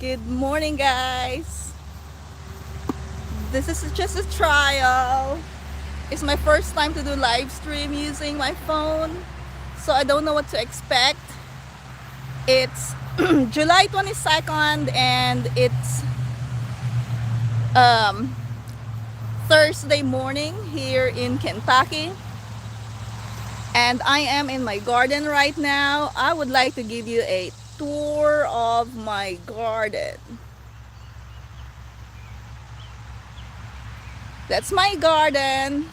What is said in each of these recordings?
Good morning, guys. This is just a trial. It's my first time to do live stream using my phone, so I don't know what to expect. It's July 22nd and it's um, Thursday morning here in Kentucky. And I am in my garden right now. I would like to give you a tour of my garden. That's my garden.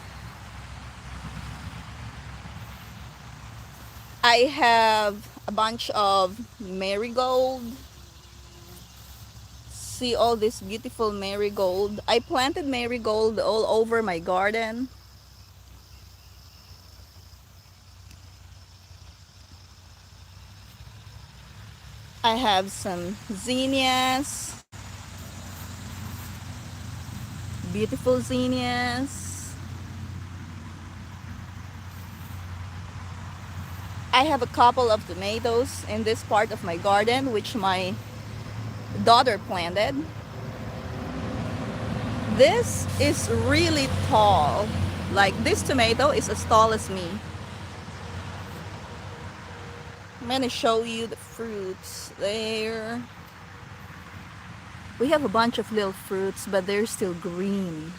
I have a bunch of marigold. See all this beautiful marigold. I planted marigold all over my garden. I have some zinnias. Beautiful zinnias. I have a couple of tomatoes in this part of my garden, which my daughter planted. This is really tall. Like this tomato is as tall as me. I'm gonna show you the fruits there. We have a bunch of little fruits, but they're still green.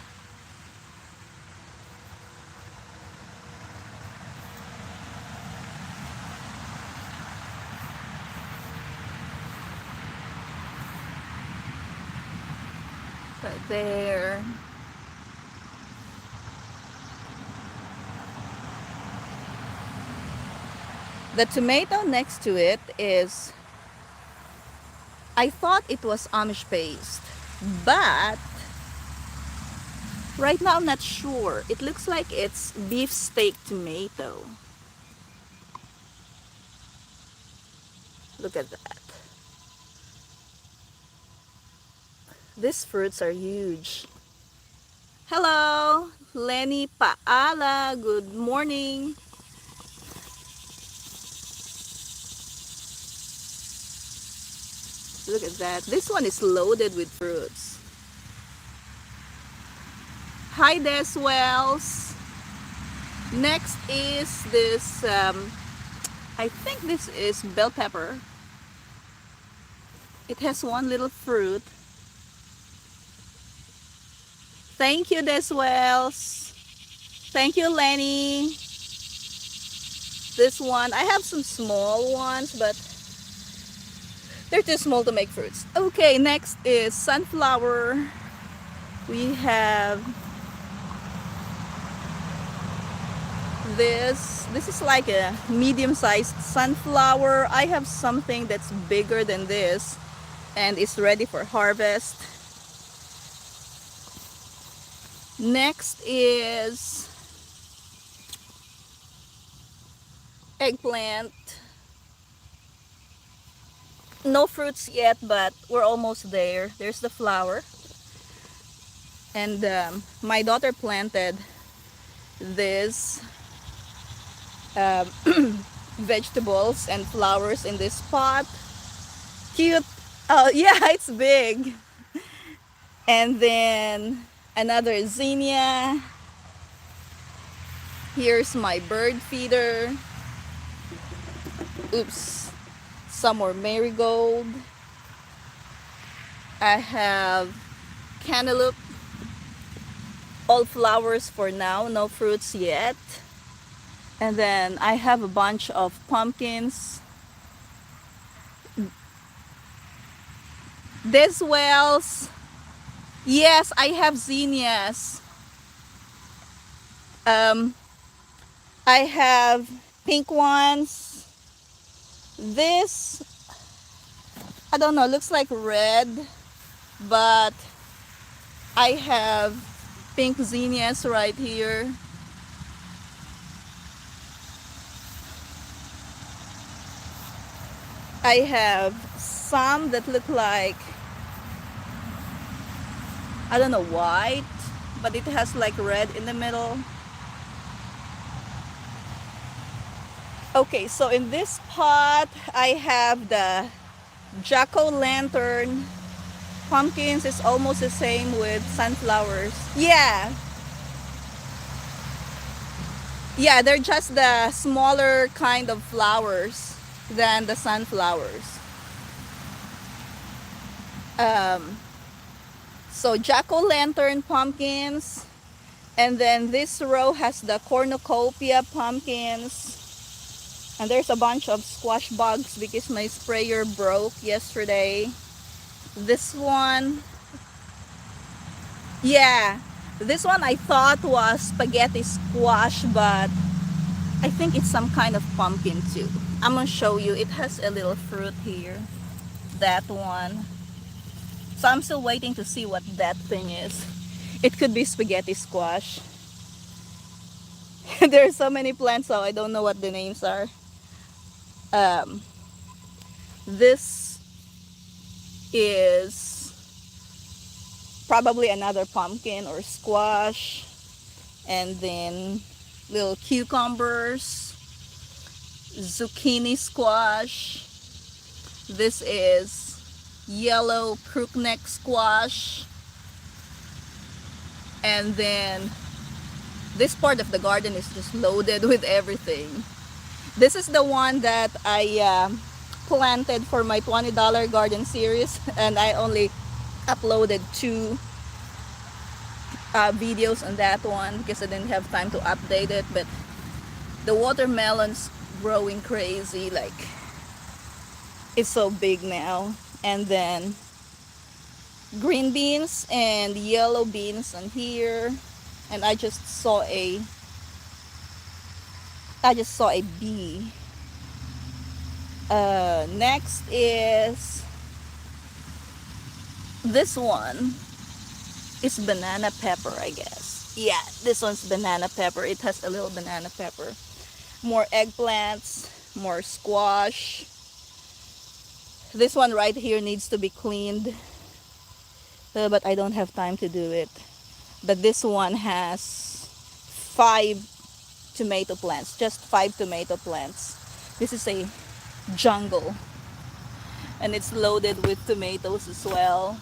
Right there. The tomato next to it is, I thought it was Amish paste, but right now I'm not sure. It looks like it's beef steak tomato. Look at that. These fruits are huge. Hello, Lenny Paala. Good morning. Look at that. This one is loaded with fruits. Hi, Deswells. Next is this, I think this is bell pepper. It has one little fruit. Thank you, Deswells. Thank you, Lenny. This one, I have some small ones, but they're too small to make fruits. Okay, next is sunflower. We have this. This is like a medium-sized sunflower. I have something that's bigger than this and is ready for harvest. Next is eggplant. No fruits yet, but we're almost there. There's the flower. And my daughter planted this vegetables and flowers in this pot. Cute. Oh yeah, it's big. And then another zinnia. Here's my bird feeder. Oops. Some more marigold. I have cantaloupe. All flowers for now, no fruits yet. And then I have a bunch of pumpkins. This wells. Yes, I have zinnias. I have pink ones. This, I don't know, looks like red, but I have pink zinnias right here. I have some that look like, I don't know, white, but it has like red in the middle. Okay, so in this pot, I have the jack-o'-lantern pumpkins is almost the same with sunflowers. Yeah. Yeah, they're just the smaller kind of flowers than the sunflowers. Um, so jack-o'-lantern pumpkins. And then this row has the cornucopia pumpkins. And there's a bunch of squash bugs because my sprayer broke yesterday. This one, yeah, this one I thought was spaghetti squash, but I think it's some kind of pumpkin too. I'm gonna show you. It has a little fruit here. That one. So I'm still waiting to see what that thing is. It could be spaghetti squash. There are so many plants, so I don't know what the names are. Um, this is probably another pumpkin or squash. And then little cucumbers, zucchini squash. This is yellow crookneck squash. And then this part of the garden is just loaded with everything. This is the one that I planted for my $20 garden series, and I only uploaded 2 videos on that one because I didn't have time to update it. But the watermelon's growing crazy, like it's so big now. And then green beans and yellow beans on here. And I just saw a bee. Next is this one. It's banana pepper, I guess. Yeah, this one's banana pepper. It has a little banana pepper. More eggplants, more squash. This one right here needs to be cleaned, but I don't have time to do it. But this one has 5 tomato plants, just 5 tomato plants. This is a jungle, and it's loaded with tomatoes as well.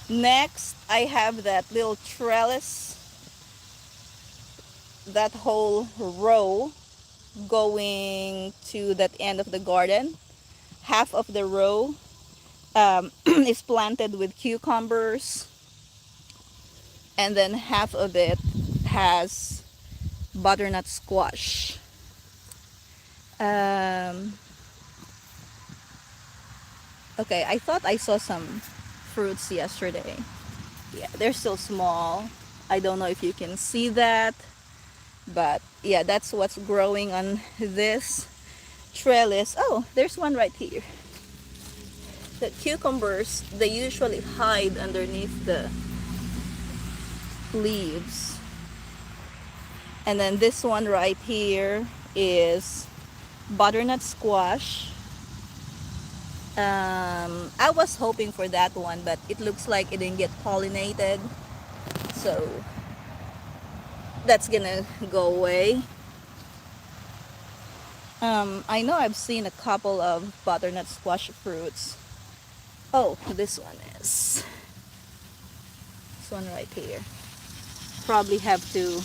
Next, I have that little trellis, that whole row going to that end of the garden. Half of the row is planted with cucumbers, and then half of it has butternut squash. Okay, I thought I saw some fruits yesterday. Yeah, they're still small. I don't know if you can see that, but yeah, that's what's growing on this trellis. Oh, there's one right here. The cucumbers, they usually hide underneath the leaves. And then this one right here is butternut squash. I was hoping for that one, but it looks like it didn't get pollinated, so that's gonna go away. I know I've seen a couple of butternut squash fruits. Oh, this one is. This one right here. Probably have to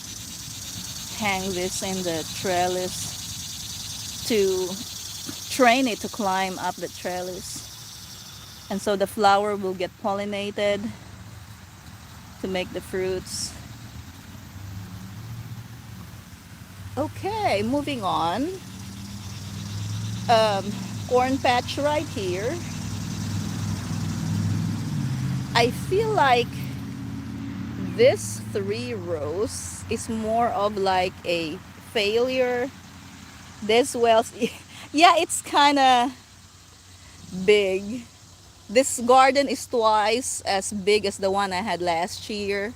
hang this in the trellis to train it to climb up the trellis. And so the flower will get pollinated to make the fruits. Okay, moving on. Corn patch right here. I feel like this 3 rows is more of like a failure. This wells, yeah, it's kind of big. This garden is twice as big as the one I had last year.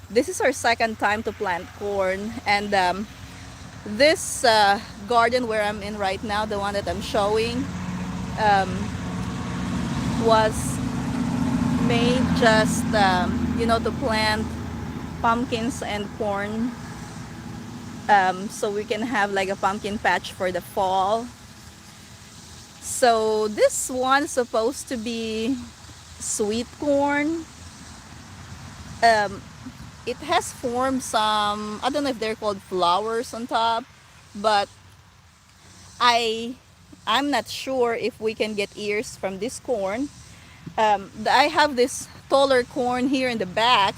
This is our second time to plant corn, and this garden where I'm in right now, the one that I'm showing, was made just to plant pumpkins and corn, so we can have like a pumpkin patch for the fall. So this one is supposed to be sweet corn. Um, it has formed some, I don't know if they're called flowers on top, but I I'm not sure if we can get ears from this corn. I have this taller corn here in the back.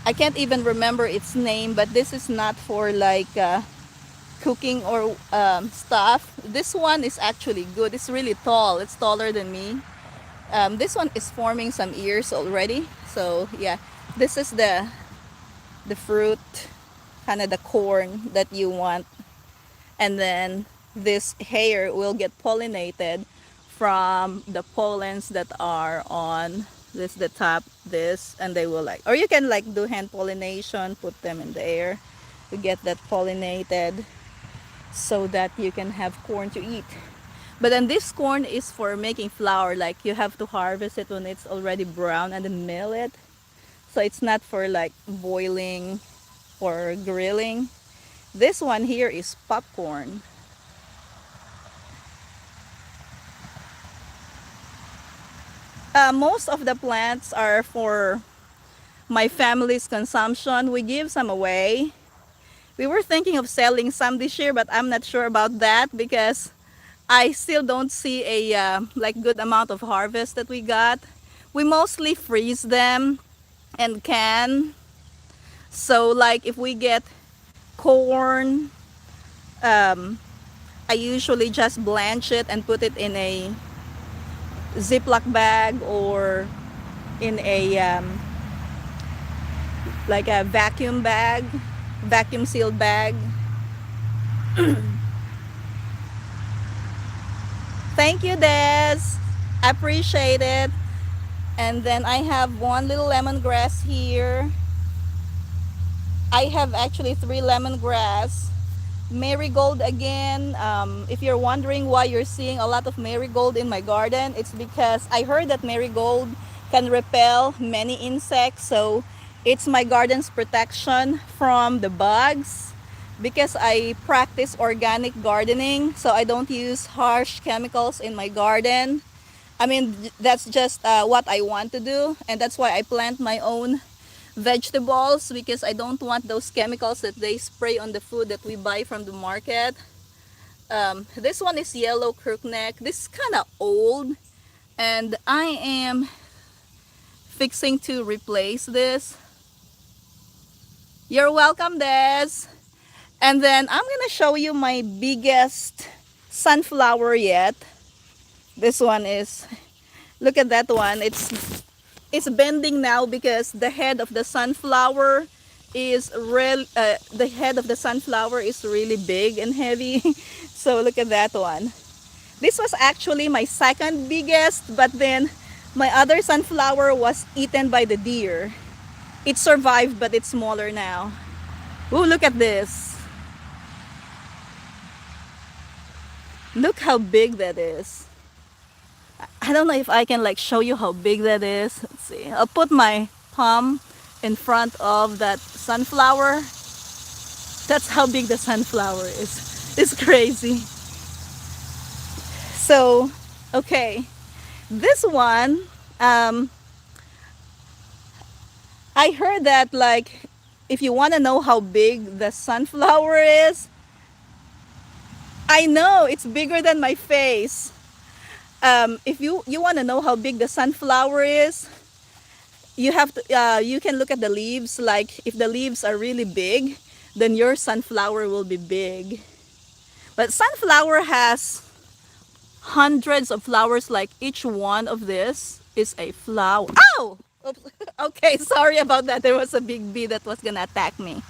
I can't even remember its name, but this is not for like cooking or stuff. This one is actually good. It's really tall. It's taller than me. This one is forming some ears already. So yeah, this is the fruit, kind of the corn that you want, and then this hair will get pollinated from the pollens that are on this the top, this, and they will like, or you can like do hand pollination, put them in the air to get that pollinated so that you can have corn to eat. But then this corn is for making flour, like you have to harvest it when it's already brown and then mill it. So it's not for like boiling or grilling. This one here is popcorn. Most of the plants are for my family's consumption. We give some away. We were thinking of selling some this year, but I'm not sure about that because I still don't see a like good amount of harvest that we got. We mostly freeze them and can. So like if we get corn, I usually just blanch it and put it in a Ziploc bag or in a like a vacuum bag, vacuum sealed bag. Thank you, Des. Appreciate it. And then I have one little lemongrass here. I have actually 3 lemongrass. Marigold again. If you're wondering why you're seeing a lot of marigold in my garden, it's because I heard that marigold can repel many insects. So it's my garden's protection from the bugs. Because I practice organic gardening, so I don't use harsh chemicals in my garden. I mean, that's just what I want to do, and that's why I plant my own vegetables, because I don't want those chemicals that they spray on the food that we buy from the market. This one is yellow crookneck. This is kind of old, and I am fixing to replace this. You're welcome, Des. And then I'm gonna show you my biggest sunflower yet. This one is, look at that one. It's bending now because the head of the sunflower is the head of the sunflower is really big and heavy. So look at that one. This was actually my second biggest, but then my other sunflower was eaten by the deer. It survived, but it's smaller now. Ooh, look at this. Look how big that is. I don't know if I can like show you how big that is. Let's see. I'll put my thumb in front of that sunflower. That's how big the sunflower is. It's crazy. So, okay. This one, I heard that like if you want to know how big the sunflower is, I know it's bigger than my face. If you want to know how big the sunflower is, you have to you can look at the leaves. Like if the leaves are really big, then your sunflower will be big. But sunflower has hundreds of flowers. Like each one of this is a flower. Ow! Oops. Okay, sorry about that. There was a big bee that was gonna attack me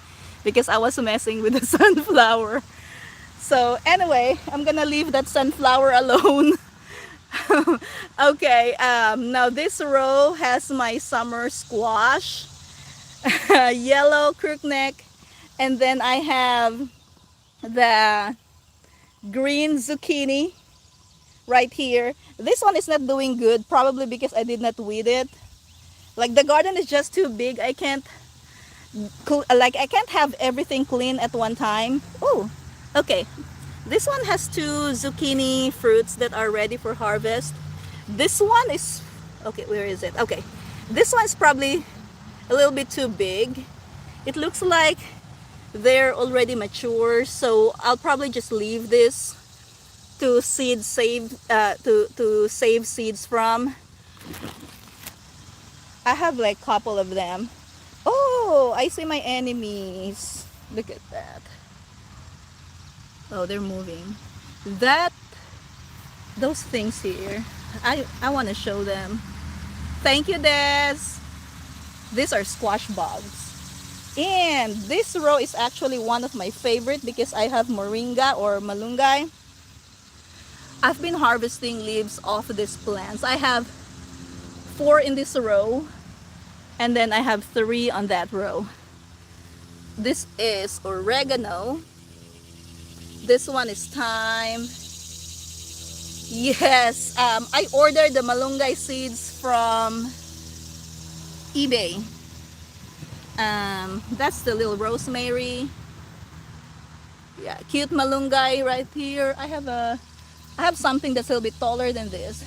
because I was messing with the sunflower. So anyway, I'm gonna leave that sunflower alone. Okay, now this row has my summer squash, yellow crookneck, and then I have the green zucchini right here. This one is not doing good, probably because I did not weed it. Like the garden is just too big. I can't have everything clean at one time. Oh, okay. This one has 2 zucchini fruits that are ready for harvest. This one is, okay, where is it? Okay, this one's probably a little bit too big. It looks like they're already mature, so I'll probably just leave this to save seeds from. I have like a couple of them. Oh, I see my enemies. Look at that. Oh, they're moving. Those things here, I want to show them. Thank you, Des. These are squash bugs. And this row is actually one of my favorite because I have moringa or malunggay. I've been harvesting leaves off these plants. I have 4 in this row, and then I have 3 on that row. This is oregano. This one is thyme. Yes, I ordered the malunggay seeds from eBay. That's the little rosemary. Yeah, cute malunggay right here. I have something that's a little bit taller than this.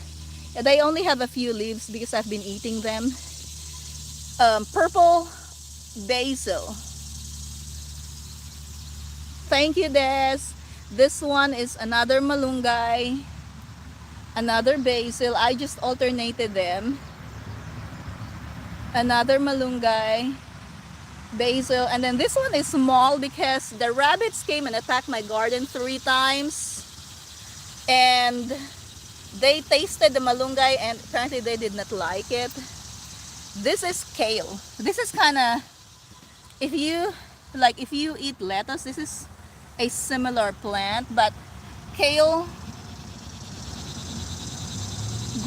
They only have a few leaves because I've been eating them. Purple basil. Thank you, Des. This one is another malunggay, another basil. I just alternated them. Another malunggay, basil, and then this one is small because the rabbits came and attacked my garden 3 times, and they tasted the malunggay and apparently they did not like it. This is kale. This is kind of, if you eat lettuce, this is a similar plant, but kale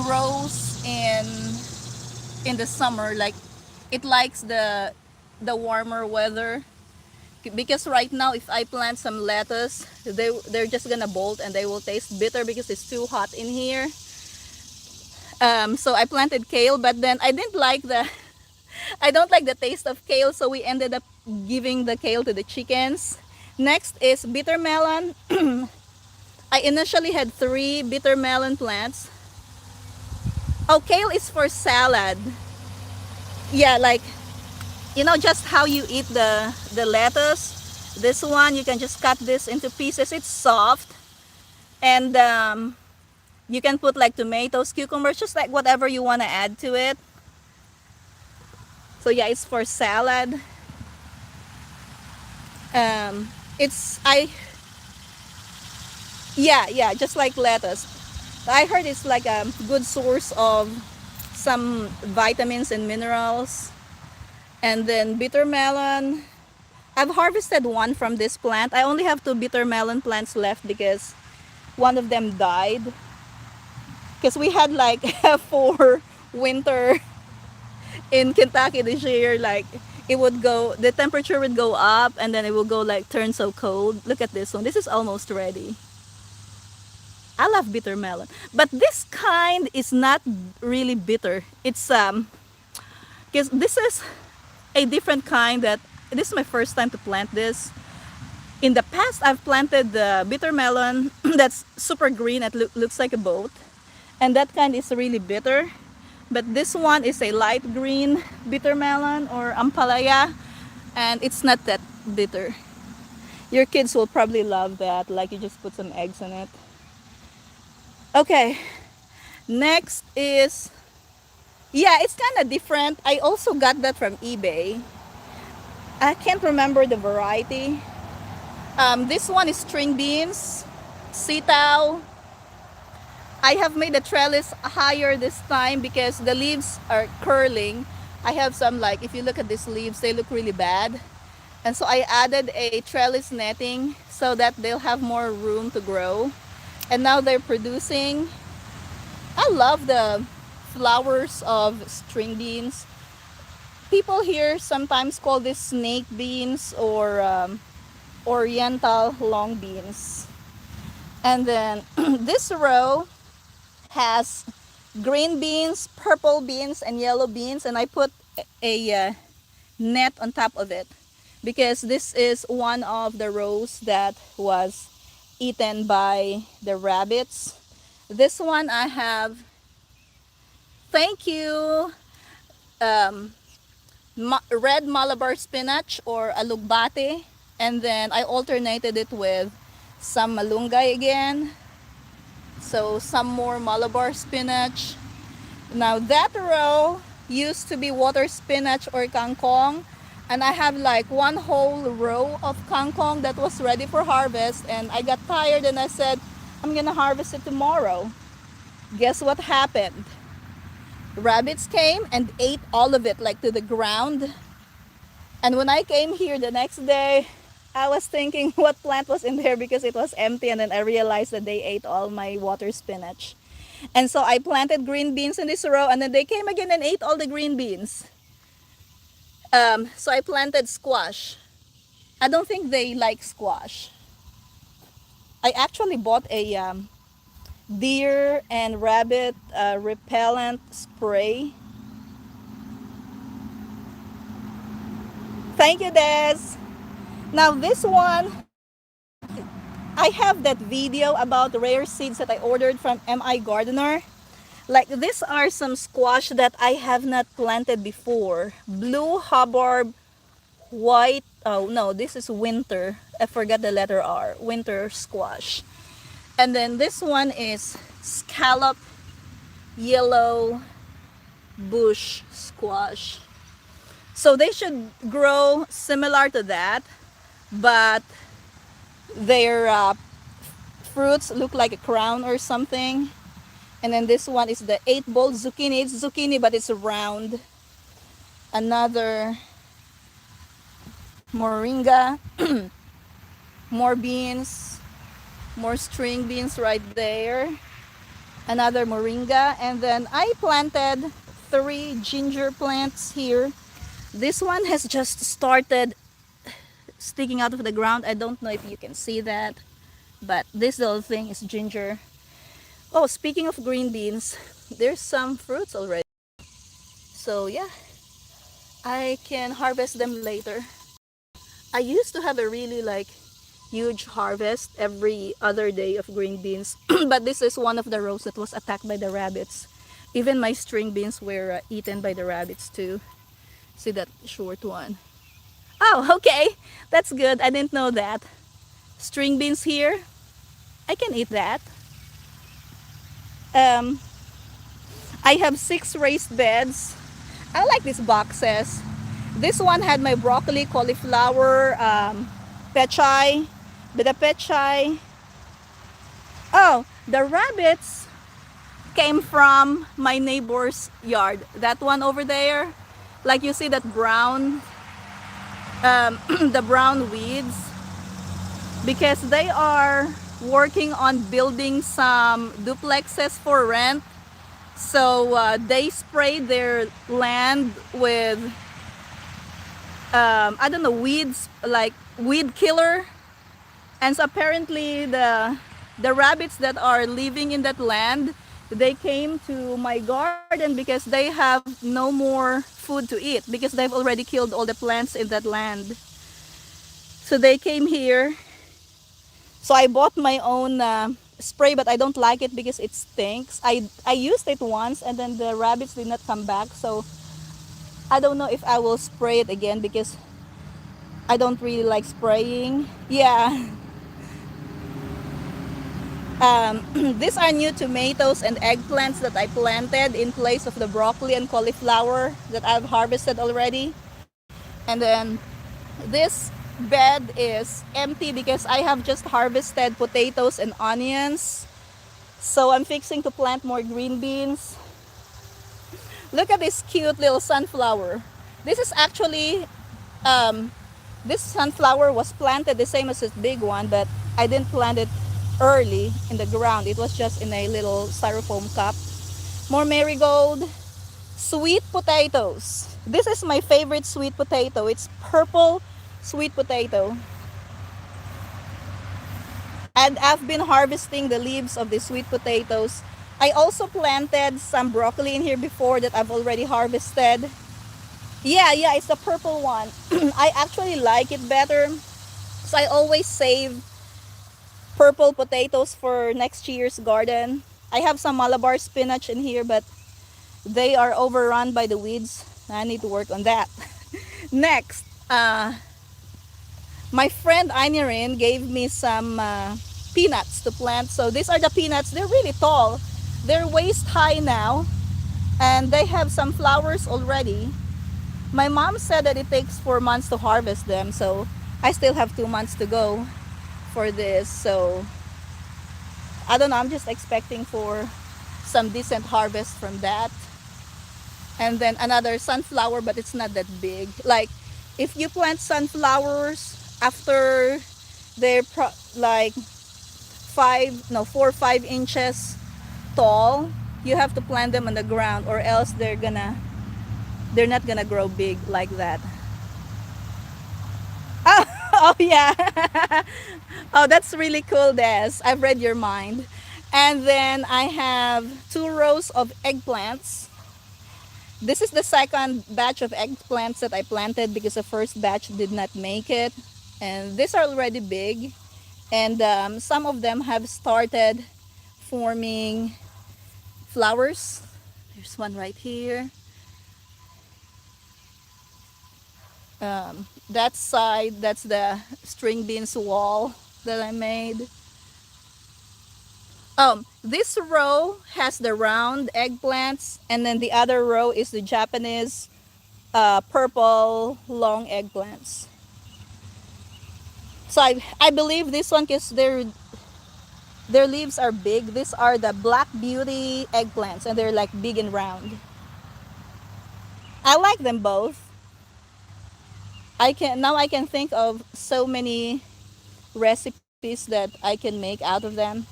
grows in the summer. Like, it likes the warmer weather, because right now if I plant some lettuce, they're just gonna bolt and they will taste bitter because it's too hot in here. So I planted kale, but then I didn't like I don't like the taste of kale, so we ended up giving the kale to the chickens. Next is bitter melon. I initially had 3 bitter melon plants. Oh, kale is for salad. Yeah, like, just how you eat the lettuce. This one, you can just cut this into pieces. It's soft, and you can put like tomatoes, cucumbers, just like whatever you want to add to it. So yeah, it's for salad. Yeah, just like lettuce. I heard it's like a good source of some vitamins and minerals. And then bitter melon. I've harvested 1 from this plant. I only have 2 bitter melon plants left because one of them died. Because we had like 4 winter in Kentucky this year. Like, the temperature would go up and then it will go like turn so cold. Look at this one. This is almost ready. I love bitter melon, but this kind is not really bitter. It's because this is a different kind. This is my first time to plant this. In the past, I've planted the bitter melon that's super green. It looks like a boat, and that kind is really bitter. But this one is a light green bitter melon, or ampalaya, and it's not that bitter. Your kids will probably love that. Like, you just put some eggs in it. Okay, next is, yeah, it's kind of different. I also got that from eBay. I can't remember the variety. This one is string beans, sitaw. I have made the trellis higher this time because the leaves are curling. I have some, like, if you look at these leaves, they look really bad. And so I added a trellis netting so that they'll have more room to grow. And now they're producing. I love the flowers of string beans. People here sometimes call this snake beans or oriental long beans. And then this row has green beans, purple beans, and yellow beans. And I put a net on top of it because this is one of the rows that was eaten by the rabbits. This one I have, thank you, um, red Malabar spinach or alugbate, and then I alternated it with some malunggay again. So some more Malabar spinach. Now that row used to be water spinach or kangkong, and I have like one whole row of kangkong that was ready for harvest, and I got tired and I said I'm gonna harvest it tomorrow. Guess what happened? Rabbits came and ate all of it like to the ground. And when I came here the next day, I was thinking what plant was in there because it was empty, and then I realized that they ate all my water spinach. And so I planted green beans in this row, and then they came again and ate all the green beans. So I planted squash. I don't think they like squash. I actually bought a deer and rabbit repellent spray. Thank you, Des. Now this one, I have that video about the rare seeds that I ordered from MI Gardener. Like these are some squash that I have not planted before. Blue Hubbard, white, oh no, this is winter. I forgot the letter R, winter squash. And then this one is scalloped yellow bush squash. So they should grow similar to that, but their fruits look like a crown or something. And then this one is the 8-bolt zucchini. It's zucchini, but it's round. Another moringa, more beans, more string beans right there. Another moringa. And then I planted 3 ginger plants here. This one has just started sticking out of the ground. I don't know if you can see that, but this little thing is ginger. Oh, speaking of green beans, there's some fruits already. So yeah, I can harvest them later. I used to have a really like huge harvest every other day of green beans, but this is one of the rows that was attacked by the rabbits. Even my string beans were eaten by the rabbits too. See that short one? Oh, okay, that's good. I didn't know that. String beans here, I can eat that. I have 6 raised beds. I like these boxes. This one had my broccoli, cauliflower, pechay. But the pechay, oh, the rabbits came from my neighbor's yard. That one over there, like you see that brown, the brown weeds, because they are working on building some duplexes for rent. So they sprayed their land with I don't know, weeds, like weed killer. And so apparently the rabbits that are living in that land, they came to my garden because they have no more food to eat because they've already killed all the plants in that land. So they came here. So I bought my own spray, but I don't like it because it stinks. I used it once and then the rabbits did not come back. So I don't know if I will spray it again because I don't really like spraying. Yeah. These are new tomatoes and eggplants that I planted in place of the broccoli and cauliflower that I've harvested already. And then this bed is empty because I have just harvested potatoes and onions. So I'm fixing to plant more green beans. Look at this cute little sunflower. This is actually, this sunflower was planted the same as this big one, but I didn't plant it early in the ground. It was just in a little styrofoam cup. More marigold. Sweet potatoes. This is my favorite sweet potato. It's purple sweet potato. And I've been harvesting the leaves of the sweet potatoes. I also planted some broccoli in here before that I've already harvested. Yeah, it's the purple one. I actually like it better. So I always save purple potatoes for next year's garden. I have some Malabar spinach in here, but they are overrun by the weeds. I need to work on that. Next, my friend Anirin gave me some peanuts to plant. So these are the peanuts. They're really tall. They're waist high now, and they have some flowers already. My mom said that it takes 4 months to harvest them, so I still have 2 months to go for this. So I don't know, I'm just expecting for some decent harvest from that. And then another sunflower, but it's not that big. Like if you plant sunflowers after they're like 4 or 5 inches tall, you have to plant them on the ground, or else they're not gonna grow big like that. Oh, oh yeah. Oh, that's really cool, Des. I've read your mind. And then I have 2 rows of eggplants. This is the second batch of eggplants that I planted because the first batch did not make it. And these are already big. And some of them have started forming flowers. There's one right here. That side, that's the string beans wall that I made. This row has the round eggplants, and then the other row is the Japanese purple long eggplants. So I believe this one, because their leaves are big. These are the Black Beauty eggplants, and they're like big and round. I like them both. I can think of so many recipes that I can make out of them.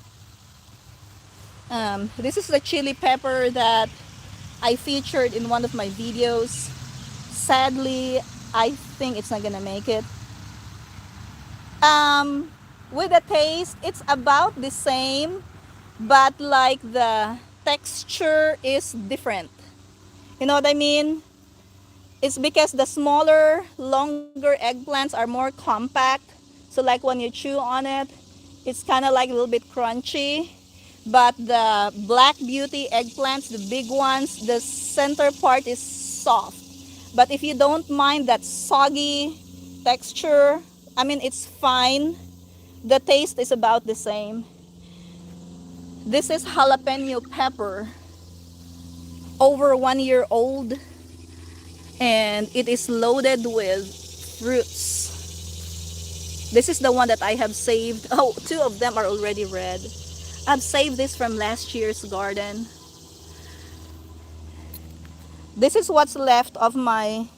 This is the chili pepper that I featured in one of my videos. Sadly, I think it's not gonna make it. With the taste, it's about the same, but like the texture is different. You know what I mean? It's because the smaller, longer eggplants are more compact. So like when you chew on it, it's kind of like a little bit crunchy. But the Black Beauty eggplants, the big ones, the center part is soft. But if you don't mind that soggy texture, I mean, it's fine. The taste is about the same. This is jalapeno pepper, over 1 year old, and it is loaded with fruits. This is the one that I have saved. Oh, 2 of them are already red. I've saved this from last year's garden. This is what's left of my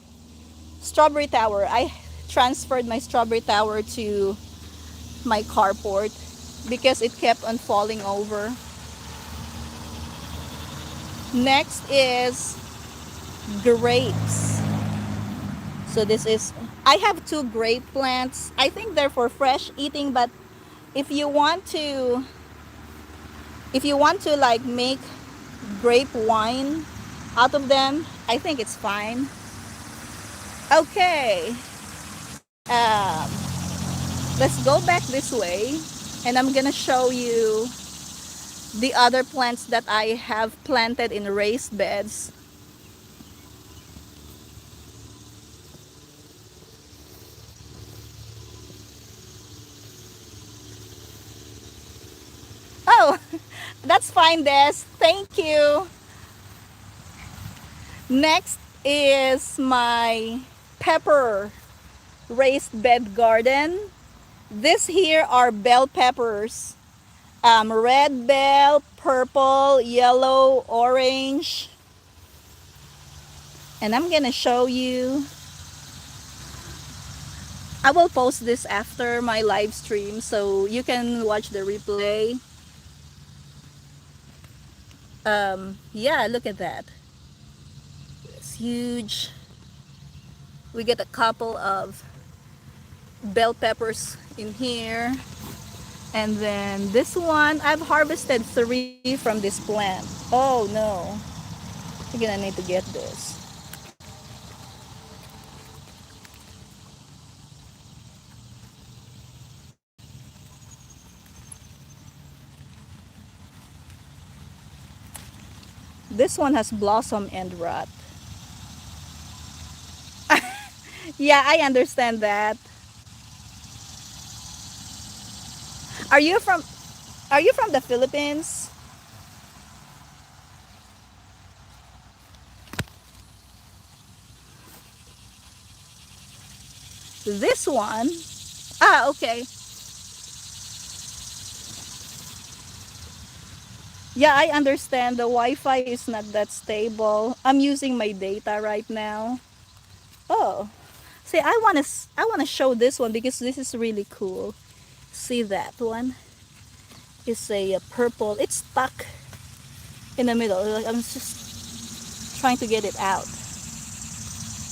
strawberry tower. I transferred my strawberry tower to my carport because it kept on falling over. Next is grapes. So this is, I have 2 grape plants. I think they're for fresh eating, but if you want to like make grape wine out of them, I think it's fine. Okay, let's go back this way, and I'm gonna show you the other plants that I have planted in raised beds. Oh, that's fine, Des. Thank you. Next is my pepper raised bed garden. This here are bell peppers. Red bell, purple, yellow, orange. And I'm gonna show you. I will post this after my live stream so you can watch the replay. Yeah, look at that. It's huge. We get a couple of bell peppers in here. And then this one, I've harvested 3 from this plant. Oh no, I'm gonna need to get this. This one has blossom and rot. Yeah, I understand that. Are you from are you from the Philippines? This one? Ah, okay. Yeah, I understand the Wi-Fi is not that stable. I'm using my data right now. Oh. See, I want to show this one because this is really cool. See that one? It's a purple. It's stuck in the middle. Like, I'm just trying to get it out.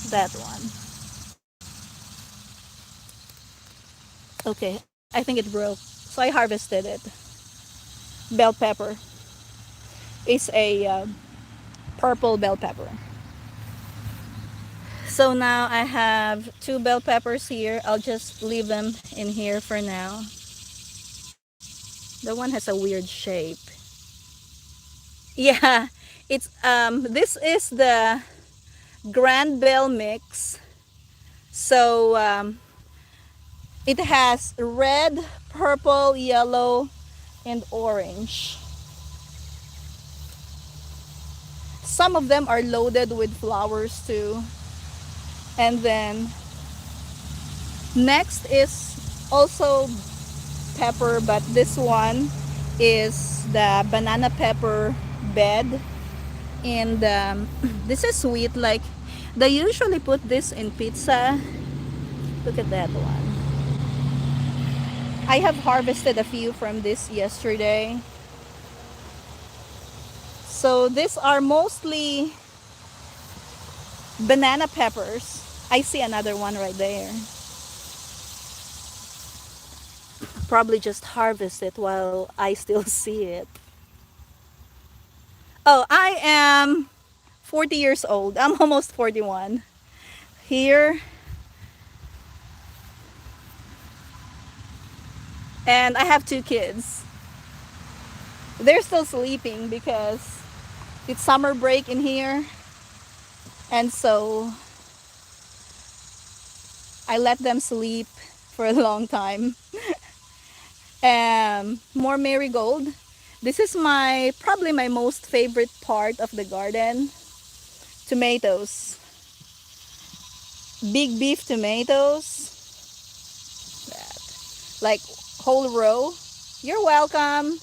That one. Okay, I think it broke. So I harvested it. Bell pepper. It's a purple bell pepper. So now I have two bell peppers here. I'll just leave them in here for now. The one has a weird shape. Yeah, it's this is the Grand Bell mix. So it has red, purple, yellow, and orange. Some of them are loaded with flowers too. And then next is also pepper, but this one is the banana pepper bed. And this is sweet, like they usually put this in pizza. Look at that one. I have harvested a few from this yesterday. So these are mostly banana peppers. I see another one right there. Probably just harvest it while I still see it. Oh, I am 40 years old. I'm almost 41. Here. And I have two kids. They're still sleeping because it's summer break in here. And so I let them sleep for a long time. More marigold. This is probably my most favorite part of the garden. Tomatoes. Big beef tomatoes. That. Like whole row. You're welcome.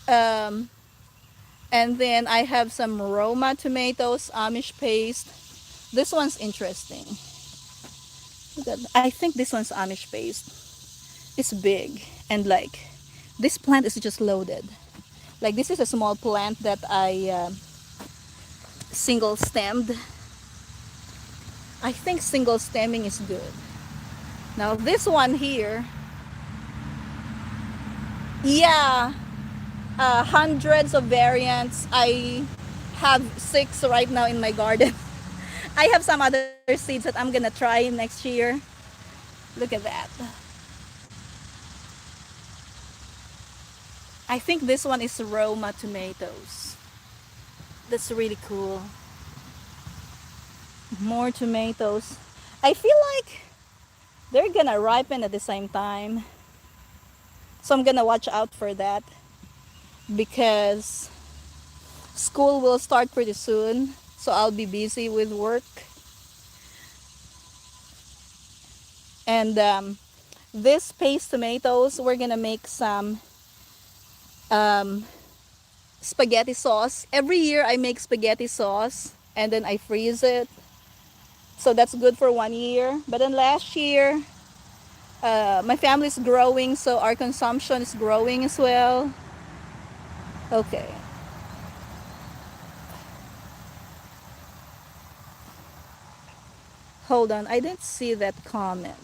Um, and then I have some Roma tomatoes, Amish paste. This one's interesting. I think this one's Amish paste. It's big and like this plant is just loaded. Like this is a small plant that I single stemmed. I think single stemming is good. Now this one here, yeah, hundreds of variants. I have 6 right now in my garden. I have some other seeds that I'm gonna try next year. Look at that. I think this one is Roma tomatoes. That's really cool. More tomatoes. I feel like they're gonna ripen at the same time. So I'm gonna watch out for that because school will start pretty soon. So I'll be busy with work. And this paste tomatoes, we're gonna make some spaghetti sauce. Every year I make spaghetti sauce and then I freeze it. So that's good for 1 year. But then last year, my family's growing, so our consumption is growing as well. Okay. Hold on, I didn't see that comment.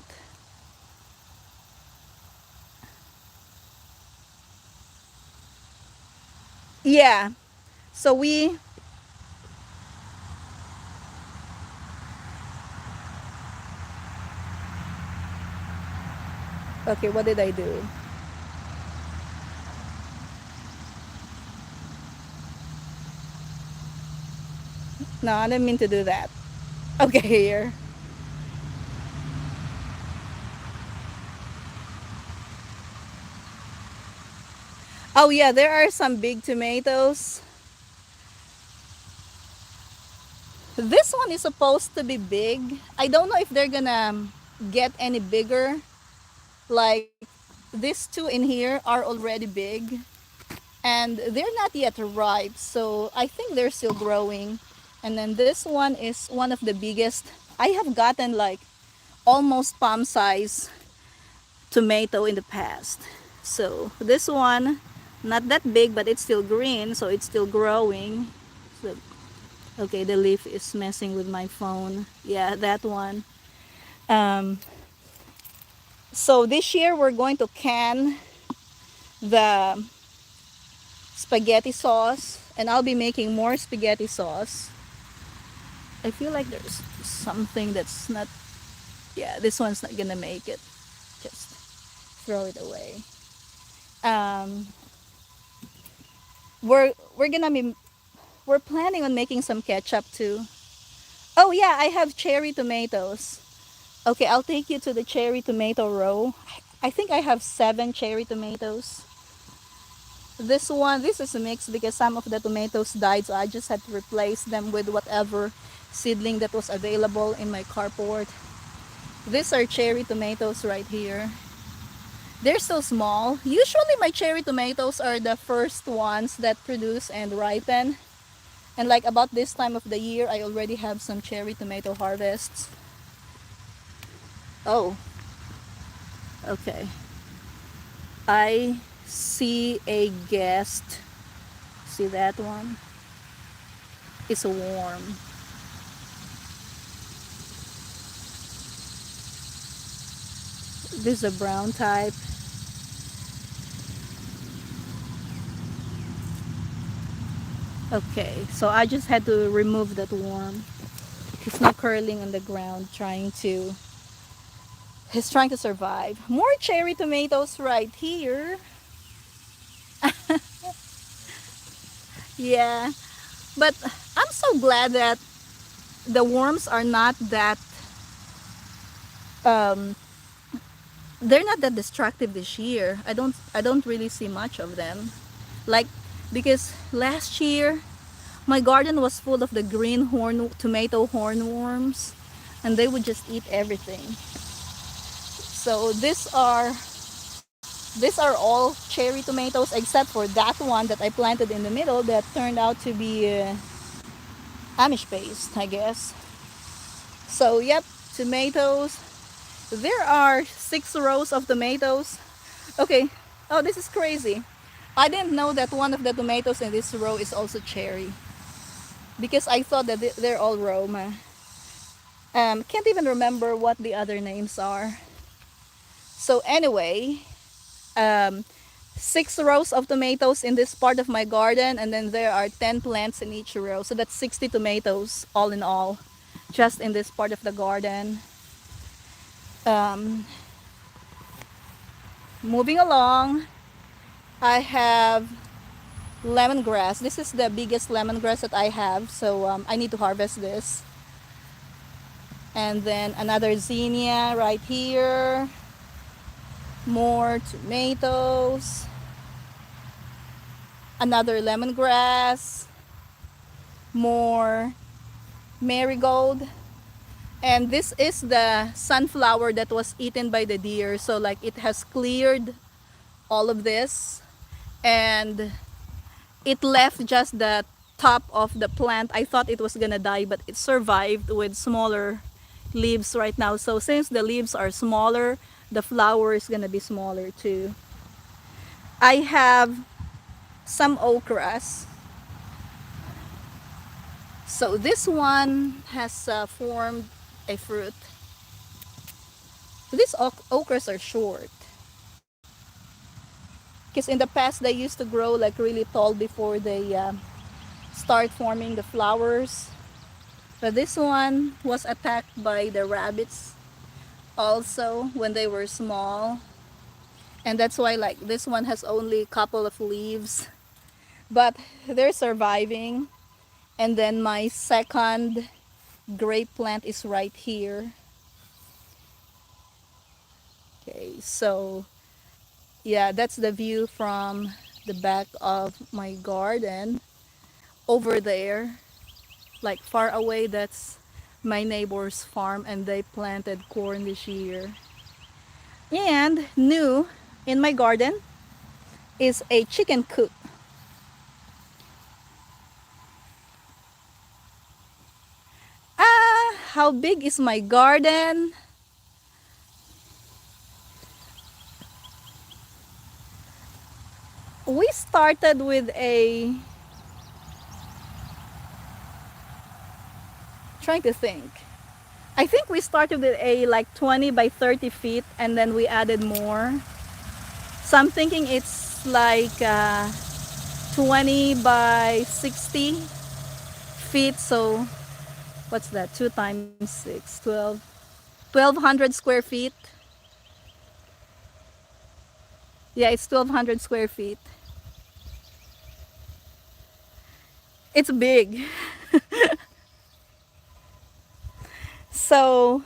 Yeah. So okay, what did I do? No, I didn't mean to do that. Okay, here. Oh yeah, there are some big tomatoes. This one is supposed to be big. I don't know if they're gonna get any bigger. Like these two in here are already big and they're not yet ripe, so I think they're still growing. And then this one is one of the biggest. I have gotten like almost palm size tomato in the past. So this one, not that big, but it's still green, so it's still growing. So, okay, the leaf is messing with my phone. Yeah, that one. Um, so this year we're going to can the spaghetti sauce, and I'll be making more spaghetti sauce. I feel like there's something that's not, yeah, this one's not gonna make it. Just throw it away. Um, we're gonna be we're planning on making some ketchup too. Oh yeah, I have cherry tomatoes. Okay, I'll take you to the cherry tomato row. I think I have 7 cherry tomatoes. This one, this is a mix because some of the tomatoes died, so I just had to replace them with whatever seedling that was available in my carport. These are cherry tomatoes right here. They're so small. Usually my cherry tomatoes are the first ones that produce and ripen. And like about this time of the year, I already have some cherry tomato harvests. Oh, okay. I see a guest. See that one? It's a worm. This is a brown type. Okay, so I just had to remove that worm. It's not curling on the ground he's trying to survive. More cherry tomatoes right here. Yeah, but I'm so glad that the worms are not that um they're not that destructive this year. I don't really see much of them. Like because last year my garden was full of the green tomato hornworms, and they would just eat everything. So these are all cherry tomatoes except for that one that I planted in the middle that turned out to be Amish paste, I guess. So yep, tomatoes. There are 6 rows of tomatoes. Okay. Oh, this is crazy. I didn't know that one of the tomatoes in this row is also cherry because I thought that they're all Roma. Can't even remember what the other names are. So anyway, um, 6 rows of tomatoes in this part of my garden, and then there are 10 plants in each row. So that's 60 tomatoes all in all, just in this part of the garden. Um, moving along, I have lemongrass. This is the biggest lemongrass that I have, so I need to harvest this. And then another zinnia right here. More tomatoes. Another lemongrass. More marigold. And this is the sunflower that was eaten by the deer. So like it has cleared all of this. And it left just the top of the plant. I thought it was gonna die, but it survived with smaller leaves right now. So since the leaves are smaller, the flower is gonna be smaller too. I have some okras. So this one has formed a fruit. These okras are short because in the past they used to grow like really tall before they start forming the flowers. But this one was attacked by the rabbits also when they were small. And that's why like this one has only a couple of leaves. But they're surviving. And then my second grape plant is right here. Okay, so yeah, that's the view from the back of my garden. Over there, like far away, that's my neighbor's farm, and they planted corn this year. And new in my garden is a chicken coop. How big is my garden? We started with a, trying to think. I think we started with a like 20 by 30 feet, and then we added more. So I'm thinking it's like 20 by 60 feet. So what's that? 2 times 6, 12. 1,200 square feet. Yeah, it's 1,200 square feet. It's big. So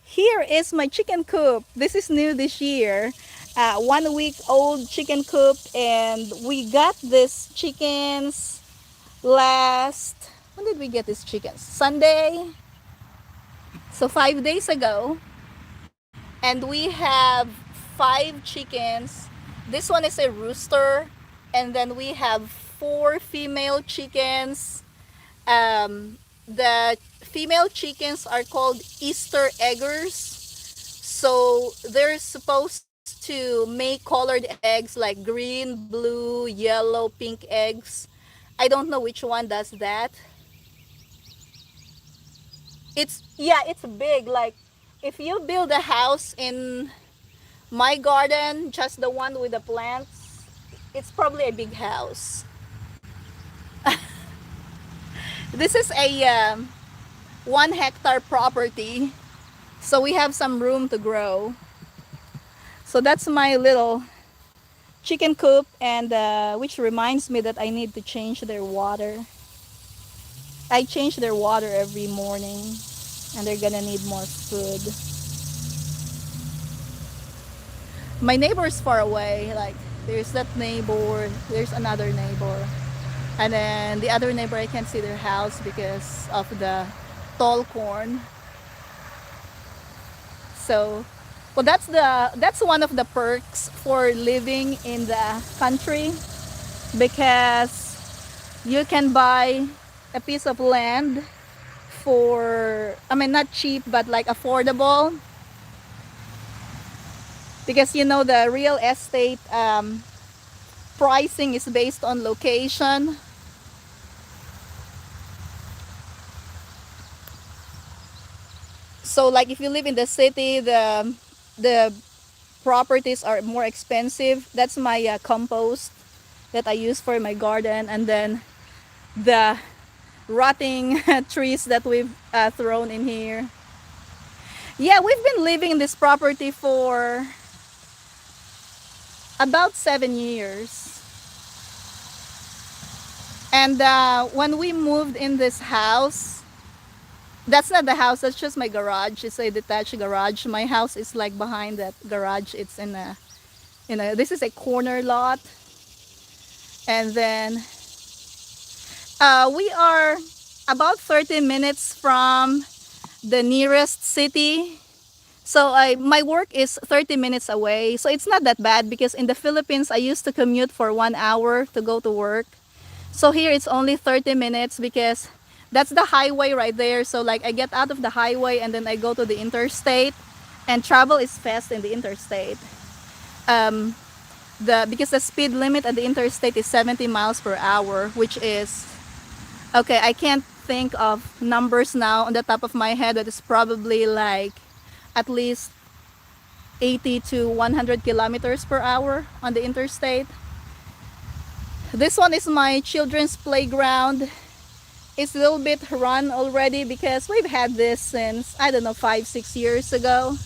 here is my chicken coop. This is new this year. 1 week old chicken coop, and we got these chickens last, when did we get these chickens? Sunday. So 5 days ago. And we have 5 chickens. This one is a rooster, and then we have 4 female chickens. The female chickens are called Easter eggers. So they're supposed to make colored eggs like green, blue, yellow, pink eggs. I don't know which one does that. It's big. Like if you build a house in my garden, just the one with the plants, it's probably a big house. This is a 1 hectare property, so we have some room to grow. So that's my little chicken coop, and which reminds me that I need to change their water. I change their water every morning, and they're gonna need more food. My neighbor's far away. Like there's that neighbor, there's another neighbor, and then the other neighbor, I can't see their house because of the tall corn. So well, that's one of the perks for living in the country, because you can buy a piece of land for, I mean, not cheap, but like affordable, because you know the real estate pricing is based on location. So like if you live in the city, the properties are more expensive. That's my compost that I use for my garden, and then the rotting trees that we've thrown in here. Yeah, we've been living in this property for about 7 years. And when we moved in this house, that's not the house, that's just my garage. It's a detached garage. My house is like behind that garage. It's in a, this is a corner lot. And then we are about 30 minutes from the nearest city. So my work is 30 minutes away. So it's not that bad, because in the Philippines, I used to commute for 1 hour to go to work. So here it's only 30 minutes, because that's the highway right there. So like I get out of the highway and then I go to the interstate, and travel is fast in the interstate. Because the speed limit at the interstate is 70 miles per hour, which is, okay, I can't think of numbers now on the top of my head, but it's probably like at least 80 to 100 kilometers per hour on the interstate. This one is my children's playground. It's a little bit run already, because we've had this since, I don't know, 5-6 years ago,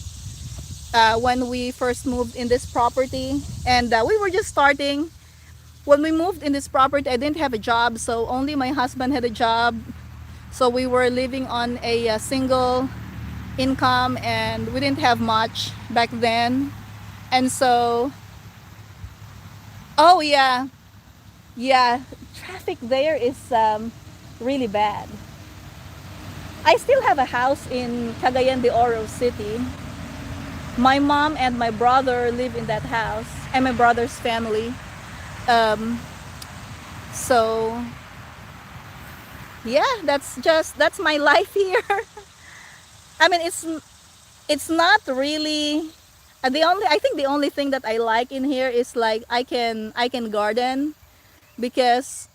when we first moved in this property. And we were just starting when we moved in this property, I didn't have a job, so only my husband had a job. So we were living on a single income, and we didn't have much back then. And so, oh yeah, yeah, traffic there is really bad. I still have a house in Cagayan de Oro City. My mom and my brother live in that house, and my brother's family. Um, so yeah, that's my life here. I mean, it's not really the only, I think the only thing that I like in here is like I can garden, because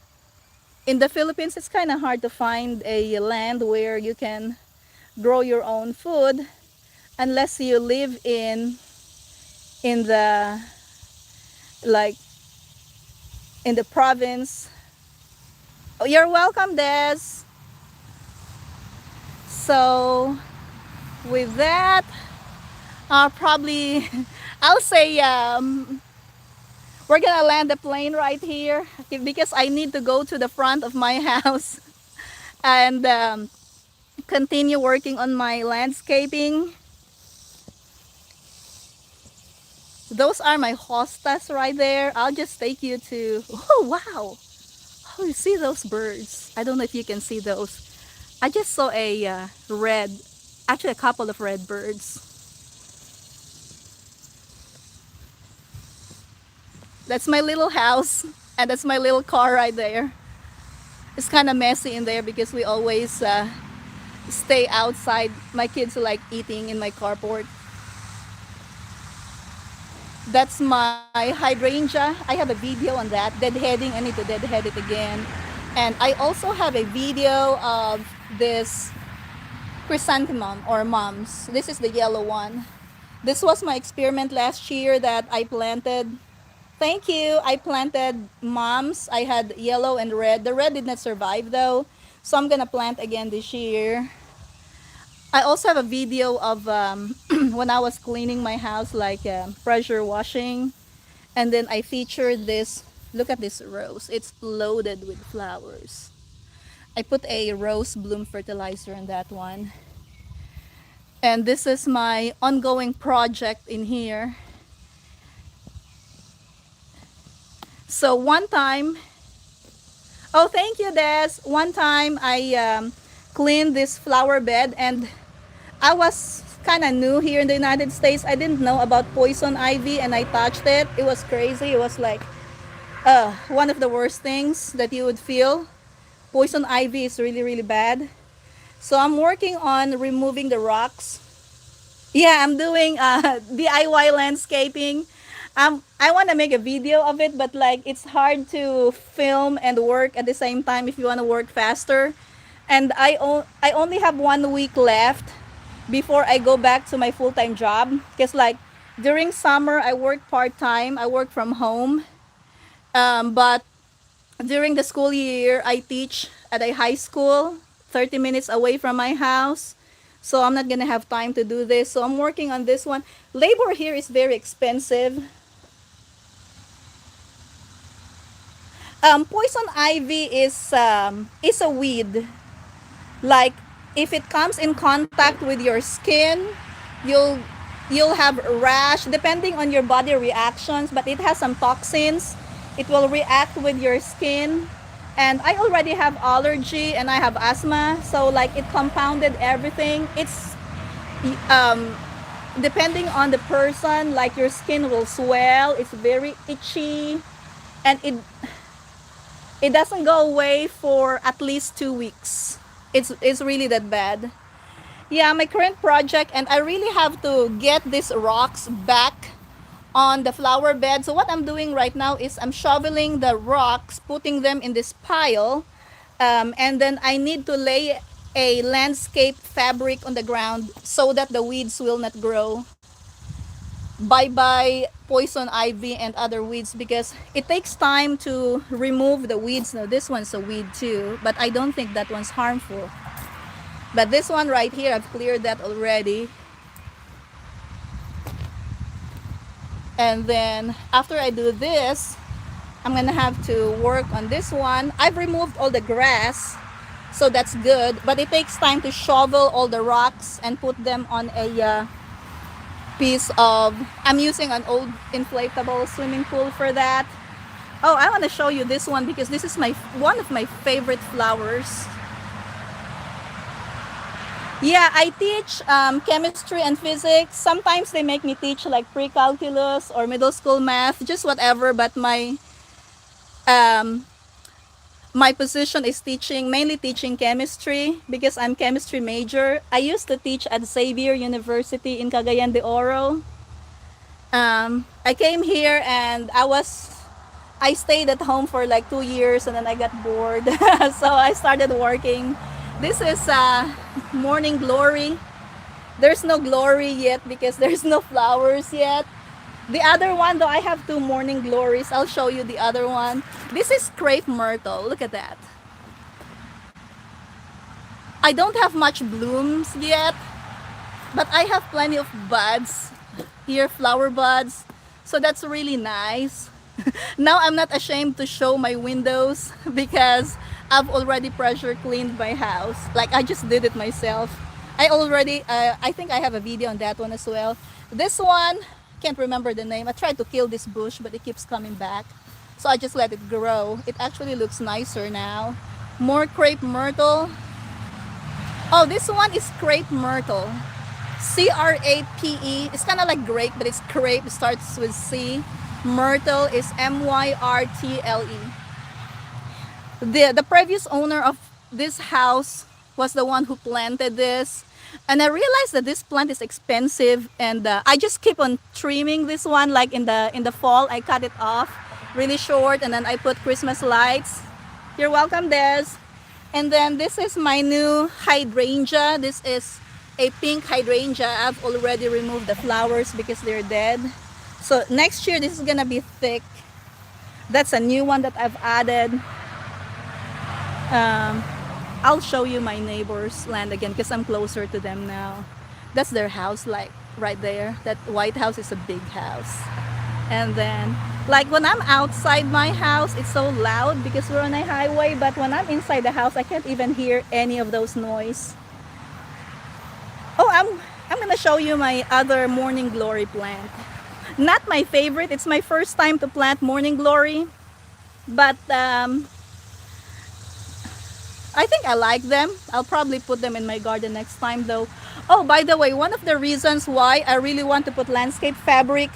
in the Philippines it's kind of hard to find a land where you can grow your own food unless you live in the, like, in the province. Oh, you're welcome, Des. So with that, probably I'll say we're gonna land the plane right here because I need to go to the front of my house and continue working on my landscaping. Those are my hostas right there. I'll just take you to, oh wow, oh, you see those birds? I don't know if you can see those. I just saw a red, actually a couple of red birds. That's my little house, and that's my little car right there. It's kind of messy in there because we always stay outside. My kids like eating in my carport. That's my hydrangea. I have a video on that. Deadheading, I need to deadhead it again. And I also have a video of this chrysanthemum or mums. This is the yellow one. This was my experiment last year that I planted. Thank you. I planted mums. I had yellow and red. The red did not survive though, so I'm gonna plant again this year. I also have a video of when I was cleaning my house, like pressure washing, and then I featured this. Look at this rose. It's loaded with flowers. I put a rose bloom fertilizer in that one. And this is my ongoing project in here. So one time, oh thank you Des. One time I cleaned this flower bed, and I was kind of new here in the United States. I didn't know about poison ivy, and I touched it. It was crazy. It was like one of the worst things that you would feel. Poison ivy is really, really bad. So I'm working on removing the rocks. Yeah, I'm doing DIY landscaping. I want to make a video of it, but like it's hard to film and work at the same time if you want to work faster. And I only have 1 week left before I go back to my full-time job, because like during summer I work part-time. I work from home, but during the school year I teach at a high school 30 minutes away from my house, so I'm not gonna have time to do this. So I'm working on this one. Labor here is very expensive. Poison ivy is a weed. Like if it comes in contact with your skin, you'll have rash depending on your body reactions, but it has some toxins. It will react with your skin, and I already have allergy and I have asthma, so like it compounded everything. It's depending on the person, like your skin will swell, it's very itchy, and it doesn't go away for at least 2 weeks. It's really that bad. Yeah, my current project, and I really have to get these rocks back on the flower bed. So what I'm doing right now is I'm shoveling the rocks, putting them in this pile, and then I need to lay a landscape fabric on the ground so that the weeds will not grow. Bye bye poison ivy and other weeds, because it takes time to remove the weeds. Now this one's a weed too, but I don't think that one's harmful. But this one right here, I've cleared that already. And then after I do this, I'm gonna have to work on this one. I've removed all the grass, so that's good, but it takes time to shovel all the rocks and put them on a piece of, I'm using an old inflatable swimming pool for that. Oh, I want to show you this one because this is my one of my favorite flowers. Yeah, I teach chemistry and physics. Sometimes they make me teach like pre-calculus or middle school math, just whatever, but um, my position is teaching, mainly teaching chemistry because I'm chemistry major. I used to teach at Xavier University in Cagayan de Oro. I came here and I stayed at home for like 2 years and then I got bored. So I started working. This is Morning Glory. There's no glory yet because there's no flowers yet. The other one, though, I have two Morning Glories. I'll show you the other one. This is Crepe Myrtle. Look at that. I don't have much blooms yet, but I have plenty of buds here, flower buds. So that's really nice. Now I'm not ashamed to show my windows because I've already pressure cleaned my house. Like I just did it myself. I think I have a video on that one as well. This one, can't remember the name. I tried to kill this bush, but it keeps coming back. So I just let it grow. It actually looks nicer now. More Crepe Myrtle. Oh, this one is Crape Myrtle. Crape. It's kind of like grape, but it's crepe. It starts with C. Myrtle is Myrtle. The previous owner of this house was the one who planted this, and I realized that this plant is expensive, and I just keep on trimming this one. Like in the fall, I cut it off really short, and then I put Christmas lights. You're welcome, Des. And then this is my new hydrangea. This is a pink hydrangea. I've already removed the flowers because they're dead. So next year this is gonna be thick. That's a new one that I've added. I'll show you my neighbor's land again because I'm closer to them now. That's their house, like right there. That white house is a big house. And then like when I'm outside my house, it's so loud because we're on a highway, but when I'm inside the house, I can't even hear any of those noise. Oh, I'm gonna show you my other Morning Glory plant. Not my favorite. It's my first time to plant Morning Glory, but I think I like them. I'll probably put them in my garden next time though. Oh, by the way, one of the reasons why I really want to put landscape fabric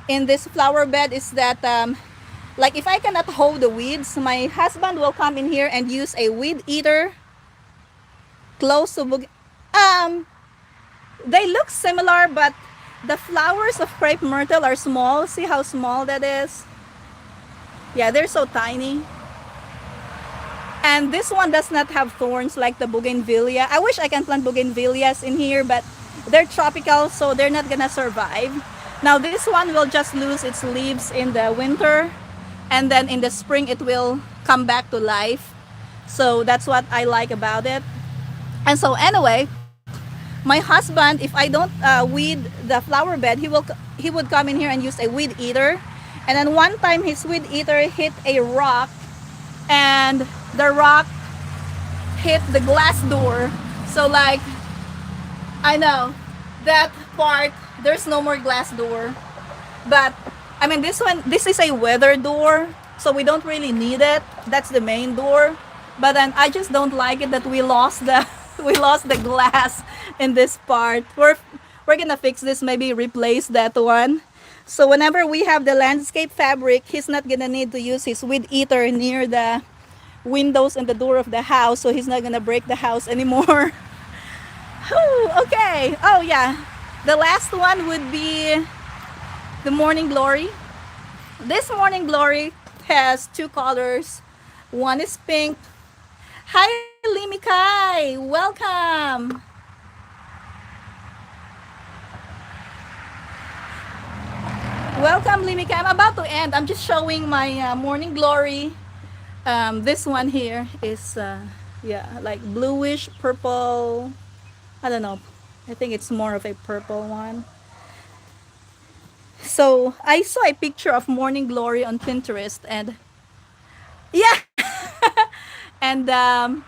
in this flower bed is that like if I cannot hoe the weeds, my husband will come in here and use a weed eater close to they look similar, but the flowers of Crepe Myrtle are small. See how small that is? Yeah, they're so tiny. And this one does not have thorns like the bougainvillea. I wish I can plant bougainvilleas in here, but they're tropical, so they're not gonna survive. Now this one will just lose its leaves in the winter, and then in the spring it will come back to life. So that's what I like about it. And so anyway, my husband, if I don't weed the flower bed, he would come in here and use a weed eater. And then one time his weed eater hit a rock, and the rock hit the glass door. So like, I know that part, there's no more glass door. But I mean, this is a weather door, so we don't really need it. That's the main door. But then I just don't like it that we lost the we lost the glass in this part. We're gonna fix this, maybe replace that one. So whenever we have the landscape fabric, he's not gonna need to use his weed eater near the windows and the door of the house, so he's not gonna break the house anymore. Okay. Oh yeah, the last one would be the Morning Glory. This Morning Glory has two colors. One is pink. Hi Limikai, welcome. Welcome Limikai. I'm about to end. I'm just showing my Morning Glory. This one here is yeah, like bluish purple. I don't know. I think it's more of a purple one. So I saw a picture of Morning Glory on Pinterest, and yeah, and I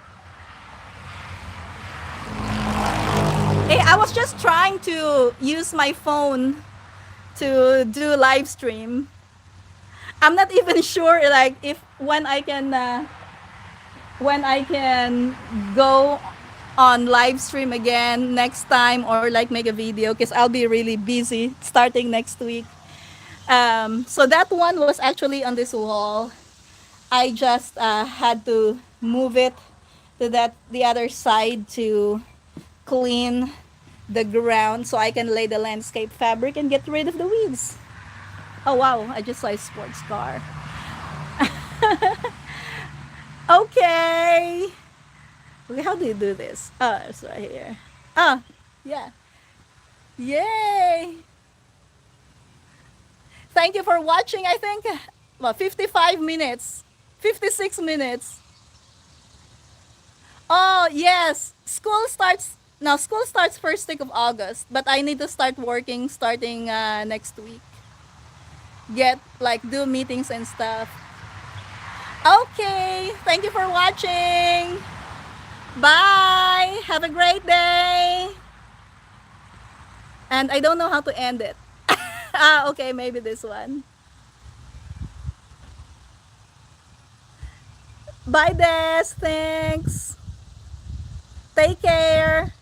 was just trying to use my phone to do live stream. I'm not even sure like if when I can go on live stream again next time, or like make a video, because I'll be really busy starting next week. So that one was actually on this wall. I just had to move it to the other side to clean the ground so I can lay the landscape fabric and get rid of the weeds. Oh wow, I just saw a sports car. Okay. Okay, how do you do this? Oh, it's right here. Oh, yeah. Yay! Thank you for watching. I think, well, 55 minutes, 56 minutes. Oh, yes. School starts first week of August, but I need to start working starting next week. Get, like, do meetings and stuff. Okay. Thank you for watching. Bye. Have a great day. And I don't know how to end it. Okay, maybe this one. Bye, Des. Thanks. Take care.